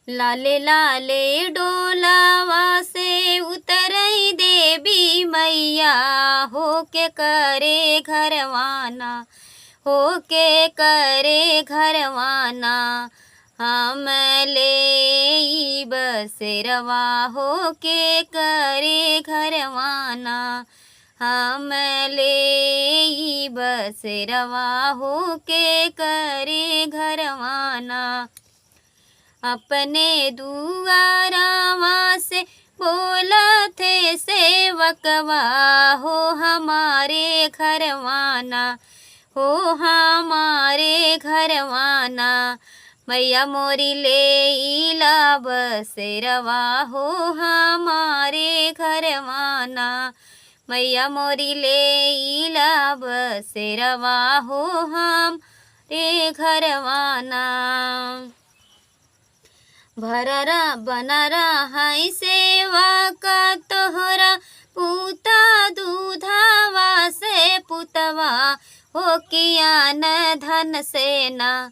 लाले लाले डोलावा से उतरई देवी मैया, होके करे घरवाना, होके करे घरवाना। हम ले बसेरवा होके करे घरवाना, हम ले बसेरवा होके करे घरवाना। अपने दुआरावा से बोला थे सेवकवा, हो हमारे घरवाना, हो हमारे घरवाना। मैया मोरी ले इला बसेरवा, हो हमारे घरवाना, मैया मोरी ले इला बसेरवा, हो हमारे घरवाना। भररा बनरा है सेवा का तोहरा, पूता दूधावा से पुतवा, हो किया न धन सेना,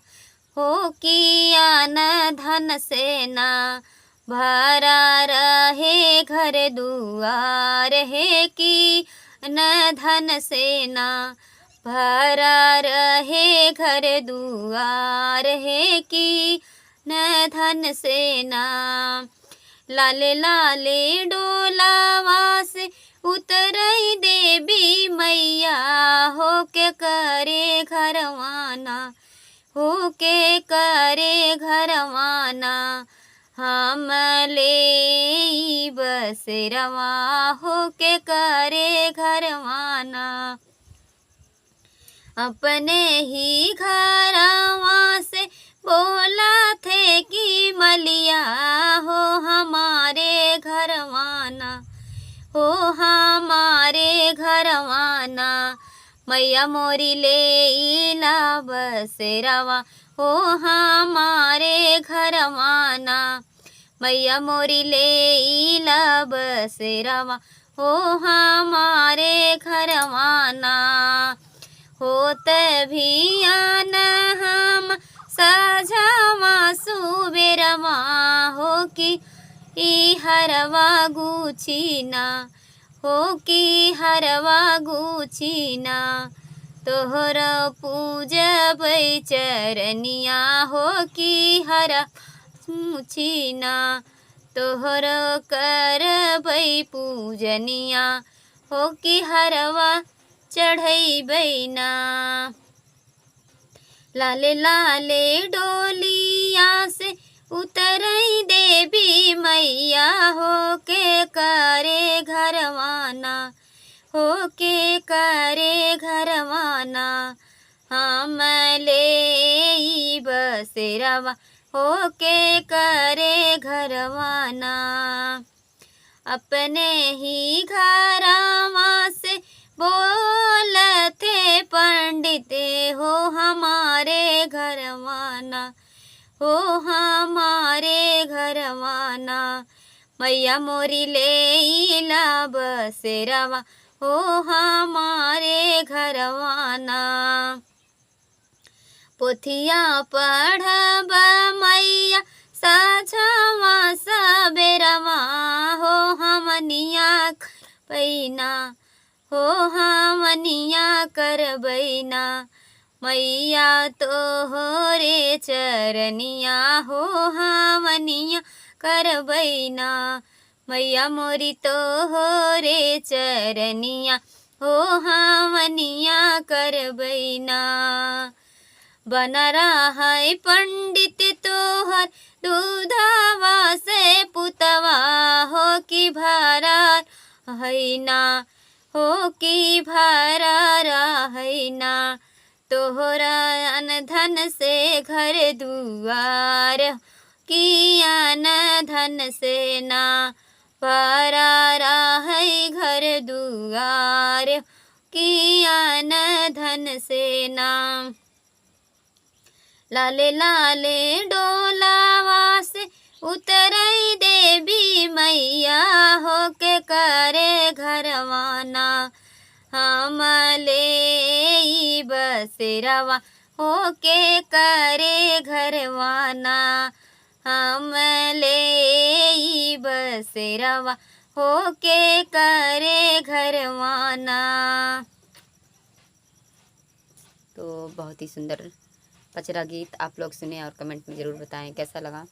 हो किया न धन सेना। भरा रहे घर दुआर है कि न धन सेना, भरा रहे घर दुआर है कि न धन सेना। लाले लाले डोलावा से उतरई देवी मैया, होके करे घरवाना, होके करे घरवाना। हम ले बसेरवा होके करे घरवाना। अपने ही घरवा से बोला थे कि मलिया, हो हमारे घरवाना, हो हमारे घरवाना। मैया मोरी ले इला बसेरवा, हो हमारे घरवाना, मैया मोरी ले इला बसेरवा, हो हमारे घरवाना। होत भी आना हम साझावा सुबेरवा, हो कि ई हरवा गुछीना, हो कि हरवा गुछीना। तोहर पूजब चरनिया, हो कि हर मुछीना। तोहर करबै पूजनिया, हो कि हरवा चढ़ैबैना। लाले लाले डोलिया से उतरई देवी मैया, होके करे घरवाना, होके करे घरवाना। हम ले बसेरवा, होके करे घरवाना। अपने ही घरवा से बोलते पंडित, हो हमारे घरवाना, हो हमारे घरवाना। मैया मोरी ले इला बसेरवा, हो हमारे घरवाना। पोथिया पढ़ब मैया साझावा सबेरवा, हो हमनिया करबैना, हो हमनिया करबैना। मैया तोहरे चरनिया, हो हमनिया करबैना। मैया मोरी तोहरे चरनिया, हो हमनिया करबैना। बनरा है पंडित तोहर दूधावा से पुतवा, हो कि भरा हैना, हो कि भरा रहैना। तोहरा अनधन से घर दुआर, किया न धन सेना। भरा रहे घर दुआर, किया न धन सेना। लाले लाले डोलावा से उतरई देवी मैया, होके करे घरवाना। हम ले बसेरवा, होके करे घरवाना। हम ले बसेरवा होके करे घरवाना। तो बहुत ही सुंदर पचरा गीत आप लोग सुने और कमेंट में ज़रूर बताएं कैसा लगा।